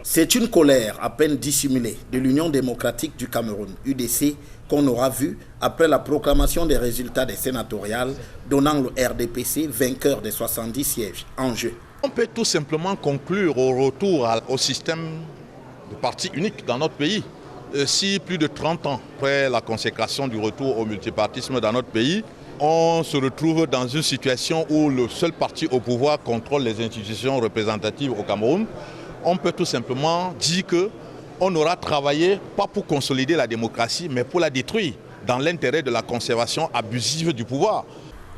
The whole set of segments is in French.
C'est une colère à peine dissimulée de l'Union démocratique du Cameroun, UDC, qu'on aura vu après la proclamation des résultats des sénatoriales, donnant le RDPC vainqueur des 70 sièges en jeu. On peut tout simplement conclure au retour au système de parti unique dans notre pays. Si plus de 30 ans après la consécration du retour au multipartisme dans notre pays, on se retrouve dans une situation où le seul parti au pouvoir contrôle les institutions représentatives au Cameroun, on peut tout simplement dire qu'on aura travaillé pas pour consolider la démocratie, mais pour la détruire, dans l'intérêt de la conservation abusive du pouvoir.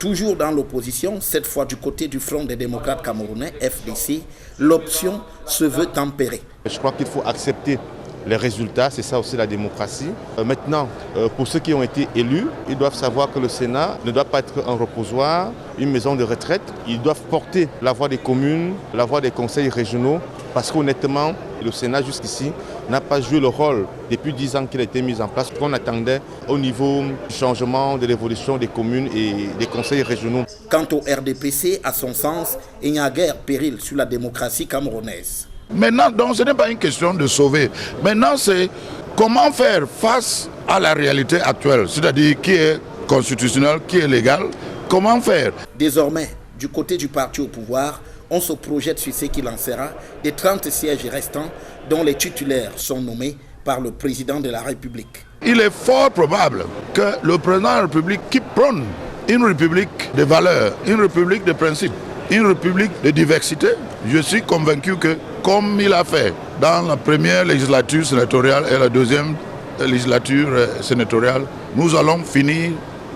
Toujours dans l'opposition, cette fois du côté du Front des démocrates camerounais, FDC, l'option se veut tempérée. Je crois qu'il faut accepter les résultats, c'est ça aussi la démocratie. Maintenant, pour ceux qui ont été élus, ils doivent savoir que le Sénat ne doit pas être un reposoir, une maison de retraite. Ils doivent porter la voix des communes, la voix des conseils régionaux, parce qu'honnêtement, le Sénat jusqu'ici n'a pas joué le rôle depuis 10 ans qu'il a été mis en place qu'on attendait au niveau du changement, de l'évolution des communes et des conseils régionaux. Quant au RDPC, à son sens, il n'y a guère péril sur la démocratie camerounaise. Maintenant, donc, ce n'est pas une question de sauver. Maintenant, c'est comment faire face à la réalité actuelle, c'est-à-dire qui est constitutionnel, qui est légal, comment faire. Désormais, du côté du parti au pouvoir, on se projette sur ce qu'il en sera des 30 sièges restants dont les titulaires sont nommés par le président de la République. Il est fort probable que le président de la République qui prône une république de valeurs, une république de principes, une république de diversité, je suis convaincu que, comme il a fait dans la première législature sénatoriale et la deuxième législature sénatoriale, nous allons finir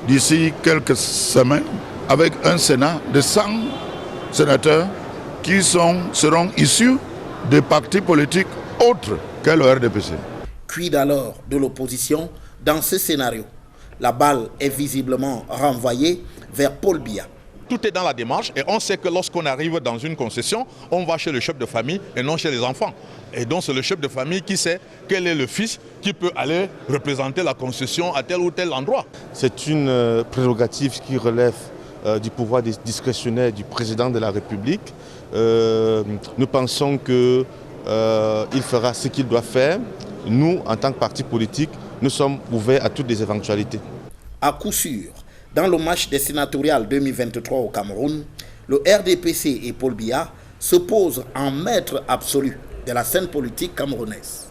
d'ici quelques semaines avec un Sénat de 100 sénateurs qui seront issus des partis politiques autres que le RDPC. Quid alors de l'opposition dans ce scénario? La balle est visiblement renvoyée vers Paul Biya. Tout est dans la démarche et on sait que lorsqu'on arrive dans une concession, on va chez le chef de famille et non chez les enfants. Et donc c'est le chef de famille qui sait quel est le fils qui peut aller représenter la concession à tel ou tel endroit. C'est une prérogative qui relève du pouvoir discrétionnaire du président de la République. Nous pensons qu'il fera ce qu'il doit faire. Nous, en tant que parti politique, nous sommes ouverts à toutes les éventualités. À coup sûr, dans le match des sénatoriales 2023 au Cameroun, le RDPC et Paul Biya se posent en maître absolu de la scène politique camerounaise.